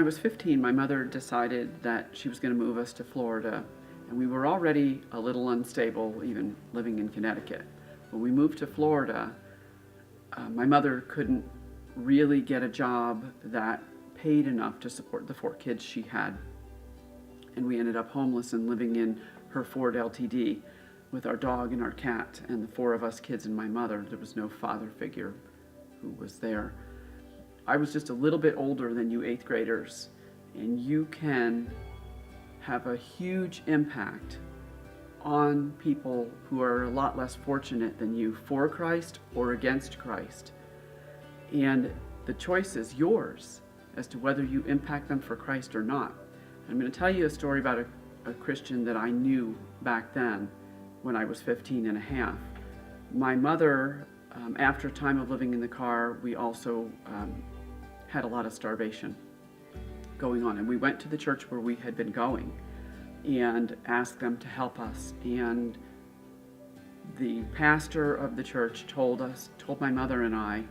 was 15, my mother decided that she was going to move us to Florida, and we were already a little unstable, even living in Connecticut. When we moved to Florida, my mother couldn't really get a job that paid enough to support the 4 kids she had, and we ended up homeless and living in her Ford LTD with our dog and our cat and the 4 of us kids and my mother. There was no father figure who was there. I was just a little bit older than you 8th graders, and you can have a huge impact on people who are a lot less fortunate than you, for Christ or against Christ. And the choice is yours as to whether you impact them for Christ or not. I'm going to tell you a story about a Christian that I knew back then when I was 15 and a half. My mother, after a time of living in the car, we also had a lot of starvation going on. And we went to the church where we had been going and asked them to help us. And the pastor of the church told my mother and I,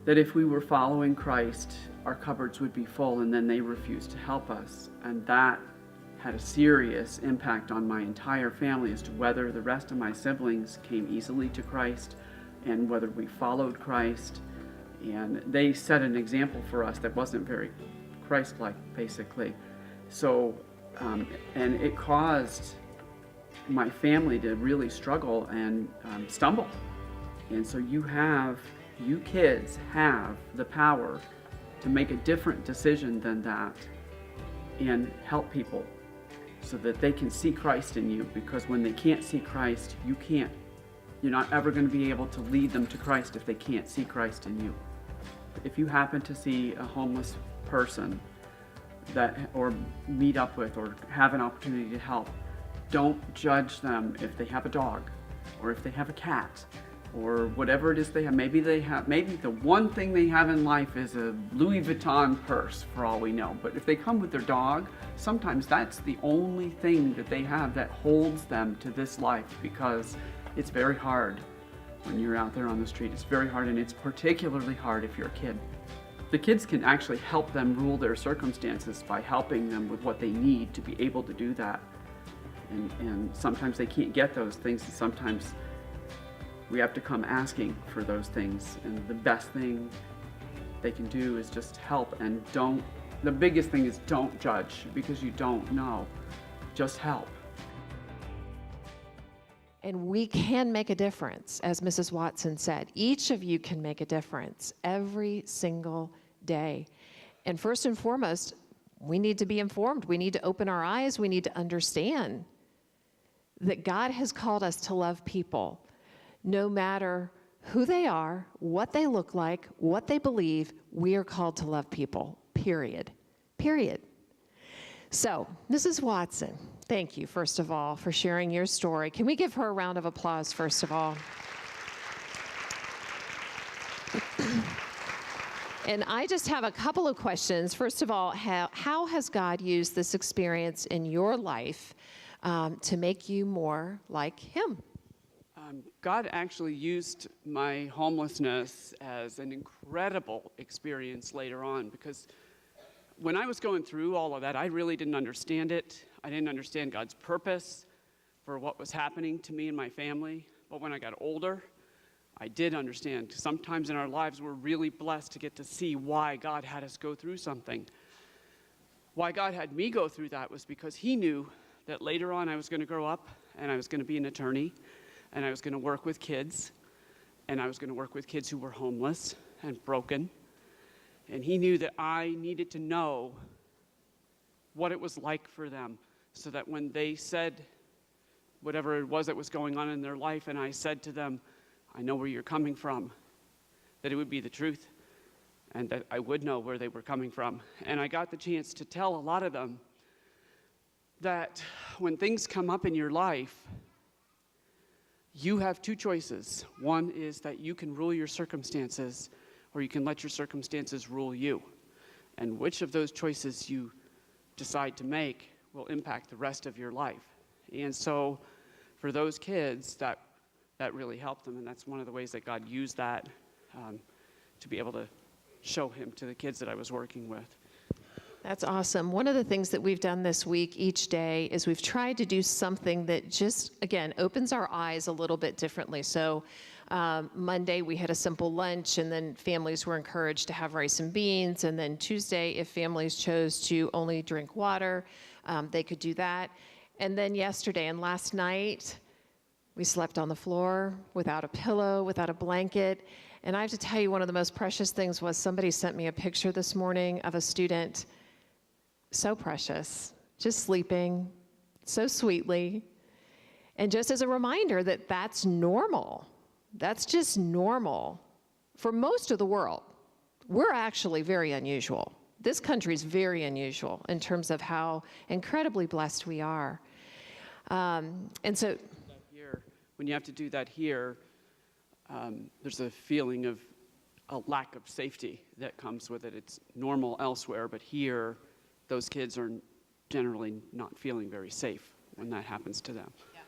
that if we were following Christ, our cupboards would be full, and then they refused to help us. And that had a serious impact on my entire family as to whether the rest of my siblings came easily to Christ and whether we followed Christ. And they set an example for us that wasn't very Christ-like, basically. So, and it caused my family to really struggle and stumble. And so you kids have the power to make a different decision than that and help people so that they can see Christ in you, because when they can't see Christ, you're not ever going to be able to lead them to Christ if they can't see Christ in you. If you happen to see a homeless person or meet up with or have an opportunity to help, don't judge them if they have a dog or if they have a cat or whatever it is they have. Maybe the one thing they have in life is a Louis Vuitton purse, for all we know. But if they come with their dog, sometimes that's the only thing that they have that holds them to this life, because it's very hard when you're out there on the street. It's very hard, and it's particularly hard if you're a kid. The kids can actually help them rule their circumstances by helping them with what they need to be able to do that. And sometimes they can't get those things, and sometimes we have to come asking for those things. And the best thing they can do is just help, and the biggest thing is don't judge, because you don't know. Just help. And we can make a difference, as Mrs. Watson said. Each of you can make a difference every single day. And first and foremost, we need to be informed. We need to open our eyes. We need to understand that God has called us to love people, no matter who they are, what they look like, what they believe. We are called to love people, period. Period. So, Mrs. Watson, thank you, first of all, for sharing your story. Can we give her a round of applause, first of all? And I just have a couple of questions. First of all, how has God used this experience in your life to make you more like Him? God actually used my homelessness as an incredible experience later on, because when I was going through all of that, I really didn't understand it. I didn't understand God's purpose for what was happening to me and my family. But when I got older, I did understand. Sometimes in our lives, we're really blessed to get to see why God had us go through something. Why God had me go through that was because He knew that later on I was going to grow up and I was going to be an attorney, and I was going to work with kids, and I was going to work with kids who were homeless and broken. And He knew that I needed to know what it was like for them, so that when they said whatever it was that was going on in their life, and I said to them, I know where you're coming from, that it would be the truth, and that I would know where they were coming from. And I got the chance to tell a lot of them that when things come up in your life, you have two choices. One is that you can rule your circumstances, or you can let your circumstances rule you. And which of those choices you decide to make will impact the rest of your life. And so for those kids, that really helped them, and that's one of the ways that God used that to be able to show Him to the kids that I was working with. That's awesome. One of the things that we've done this week each day is we've tried to do something that just, again, opens our eyes a little bit differently. So Monday, we had a simple lunch, and then families were encouraged to have rice and beans. And then Tuesday, if families chose to only drink water, they could do that. And then yesterday and last night, we slept on the floor without a pillow, without a blanket. And I have to tell you, one of the most precious things was somebody sent me a picture this morning of a student, so precious, just sleeping so sweetly. And just as a reminder that that's normal. That's just normal for most of the world. We're actually very unusual. This country is very unusual in terms of how incredibly blessed we are. And so when you have to do that here, there's a feeling of a lack of safety that comes with it. It's normal elsewhere, but here, those kids are generally not feeling very safe when that happens to them. Yeah.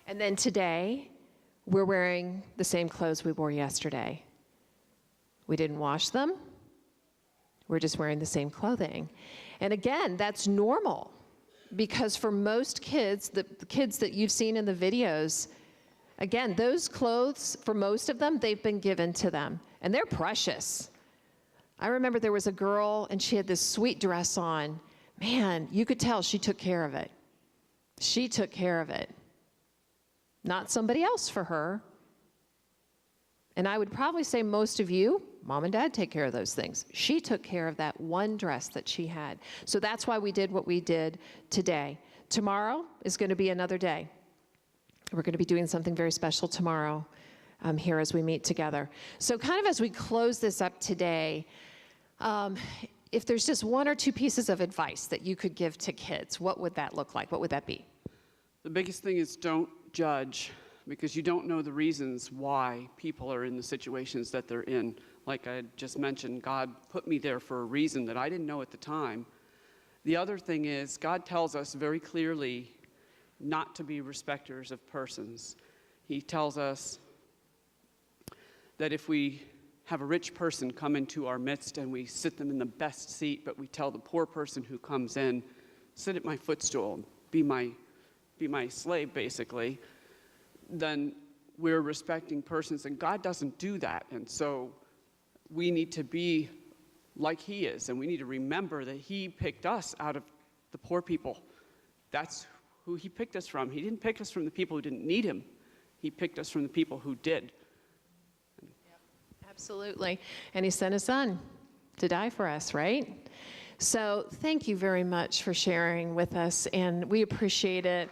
And then today, we're wearing the same clothes we wore yesterday. We didn't wash them. We're just wearing the same clothing. And again, that's normal, because for most kids, the kids that you've seen in the videos, again, those clothes, for most of them, they've been given to them, and they're precious. I remember there was a girl, and she had this sweet dress on. Man, you could tell she took care of it. She took care of it. Not somebody else for her. And I would probably say most of you, mom and dad take care of those things. She took care of that one dress that she had. So that's why we did what we did today. Tomorrow is going to be another day. We're going to be doing something very special tomorrow here as we meet together. So kind of as we close this up today, if there's just one or two pieces of advice that you could give to kids, what would that look like? What would that be? The biggest thing is don't judge, because you don't know the reasons why people are in the situations that they're in. Like I just mentioned, God put me there for a reason that I didn't know at the time. The other thing is, God tells us very clearly not to be respecters of persons. He tells us that if we have a rich person come into our midst and we sit them in the best seat, but we tell the poor person who comes in, sit at my footstool, be my slave, basically, then we're respecting persons, and God doesn't do that. And so we need to be like He is, and we need to remember that He picked us out of the poor people. That's who He picked us from. He didn't pick us from the people who didn't need Him. He picked us from the people who did. Yep, absolutely. And He sent His Son to die for us, right? So thank you very much for sharing with us, and we appreciate it.